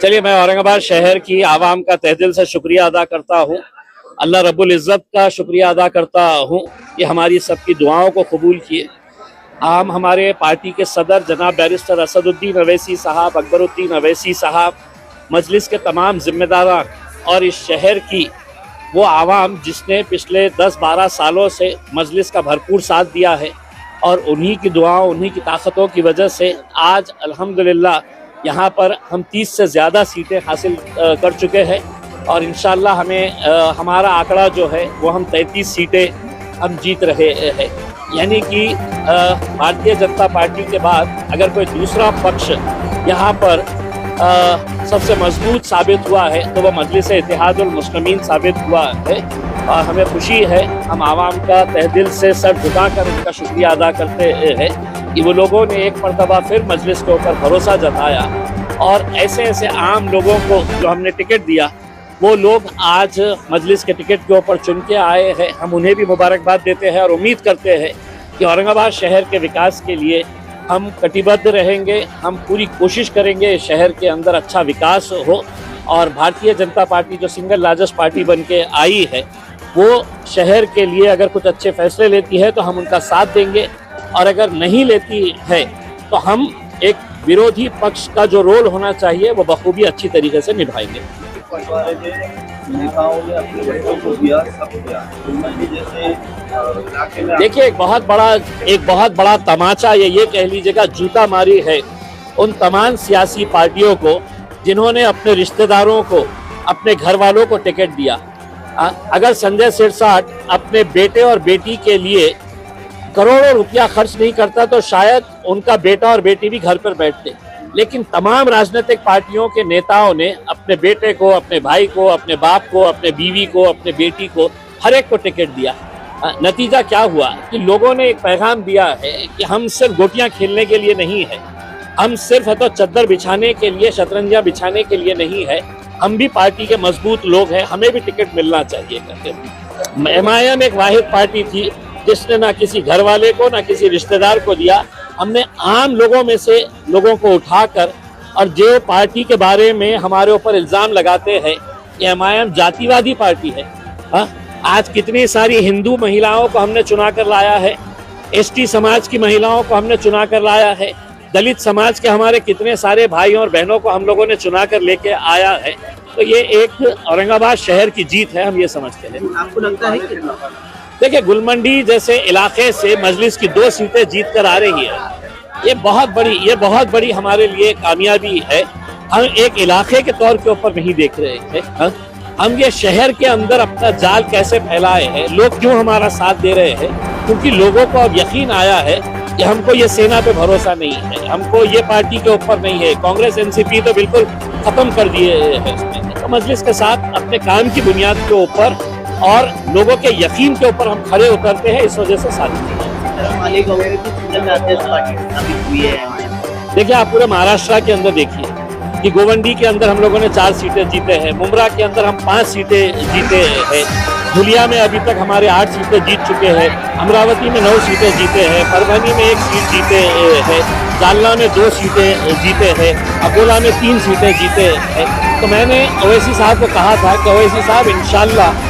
चलिए, मैं औरंगाबाद शहर की आवाम का तहे दिल से शुक्रिया अदा करता हूँ। अल्लाह रब्बुल इज़्ज़त का शुक्रिया अदा करता हूँ कि हमारी सबकी दुआओं को कबूल किए। हम हमारे पार्टी के सदर जनाब बैरिस्टर असदुद्दीन अवैसी साहब, अकबरुद्दीन अवैसी साहब, मजलिस के तमाम जिम्मेदारान और इस शहर की वो आवाम जिसने पिछले 10-12 सालों से मजलिस का भरपूर साथ दिया है और उन्हीं की दुआओं, उन्हीं की ताकतों की वजह से आज अल्हम्दुलिल्लाह यहाँ पर हम 30 से ज़्यादा सीटें हासिल कर चुके हैं और इंशाअल्लाह हमें हमारा आंकड़ा जो है वो हम 33 सीटें हम जीत रहे हैं। यानी कि भारतीय जनता पार्टी के बाद अगर कोई दूसरा पक्ष यहाँ पर सबसे मजबूत साबित हुआ है तो वह मजलिस इत्तेहादुल मुस्लिमीन साबित हुआ है और हमें खुशी है। हम आवाम का तहे दिल से सर झुकाकर उनका शुक्रिया अदा करते हैं कि वो लोगों ने एक मरतबा फिर मजलिस के ऊपर भरोसा जताया और ऐसे ऐसे आम लोगों को जो हमने टिकट दिया वो लोग आज मजलिस के टिकट के ऊपर चुन के आए हैं। हम उन्हें भी मुबारकबाद देते हैं और उम्मीद करते हैं कि औरंगाबाद शहर के विकास के लिए हम कटिबद्ध रहेंगे। हम पूरी कोशिश करेंगे शहर के अंदर अच्छा विकास हो और भारतीय जनता पार्टी जो सिंगल लार्जेस्ट पार्टी बन के आई है वो शहर के लिए अगर कुछ अच्छे फैसले लेती है तो हम उनका साथ देंगे और अगर नहीं लेती है तो हम एक विरोधी पक्ष का जो रोल होना चाहिए वो बखूबी अच्छी तरीके से निभाएंगे। देखिए, एक बहुत बड़ा तमाचा ये कह लीजिएगा जूता मारी है उन तमाम सियासी पार्टियों को जिन्होंने अपने रिश्तेदारों को, अपने घर वालों को टिकट दिया। अगर संजय सिरसाट अपने बेटे और बेटी के लिए करोड़ों रुपया खर्च नहीं करता तो शायद उनका बेटा और बेटी भी घर पर बैठते, लेकिन तमाम राजनीतिक पार्टियों के नेताओं ने अपने बेटे को, अपने भाई को, अपने बाप को, अपने बीवी को, अपने बेटी को, हर एक को टिकट दिया। नतीजा क्या हुआ कि लोगों ने एक पैगाम दिया है कि हम सिर्फ गोटियां खेलने के लिए नहीं है, हम सिर्फ है तो चद्दर बिछाने के लिए, शतरंजियां बिछाने के लिए नहीं है, हम भी पार्टी के मजबूत लोग हैं, हमें भी टिकट मिलना चाहिए करके। एमआईएम एक वाहिद पार्टी थी जिसने ना किसी घर वाले को ना किसी रिश्तेदार को दिया। हमने आम लोगों में से लोगों को उठाकर और जो पार्टी के बारे में हमारे ऊपर इल्ज़ाम लगाते हैं कि एमआईएम जातिवादी पार्टी है, आज कितनी सारी हिंदू महिलाओं को हमने चुना कर लाया है, एसटी समाज की महिलाओं को हमने चुना कर लाया है, दलित समाज के हमारे कितने सारे भाइयों और बहनों को हम लोगों ने चुना कर लेके आया है। तो ये एक औरंगाबाद शहर की जीत है, हम ये समझते हैं। आपको लगता है कि देखिए, गुलमंडी जैसे इलाके से मजलिस की 2 सीटें जीत कर आ रही है, ये बहुत बड़ी हमारे लिए कामयाबी है। हम एक इलाके के तौर के ऊपर नहीं देख रहे हैं, हम ये शहर के अंदर अपना जाल कैसे फैलाए हैं, लोग क्यों हमारा साथ दे रहे हैं, क्योंकि लोगों को अब यकीन आया है कि हमको ये सेना पे भरोसा नहीं है, हमको ये पार्टी के ऊपर नहीं है। कांग्रेस एनसीपी तो बिल्कुल खत्म कर दिए हैं इसमें। तो मजलिस के साथ अपने काम की बुनियाद के ऊपर और लोगों के यकीन के ऊपर हम खड़े उतरते हैं, इस वजह से साथ देखिए, आप पूरे महाराष्ट्र के अंदर देखिए कि गोवंडी के अंदर हम लोगों ने 4 सीटें जीते हैं, मुमरा के अंदर हम 5 सीटें जीते हैं, धुलिया में अभी तक हमारे 8 सीटें जीत चुके हैं, अमरावती में 9 सीटें जीते हैं, परभनी में 1 सीट जीते हैं, जालना में 2 सीटें जीते हैं, अकोला में 3 सीटें जीते हैं। तो मैंने ओवैसी साहब को कहा था कि ओवैसी साहब, इंशाल्लाह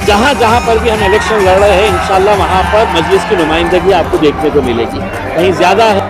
जहाँ पर भी हम इलेक्शन लड़ रहे हैं, इंशाल्लाह वहाँ पर मजलिस की नुमाइंदगी आपको देखने को मिलेगी। कहीं ज़्यादा है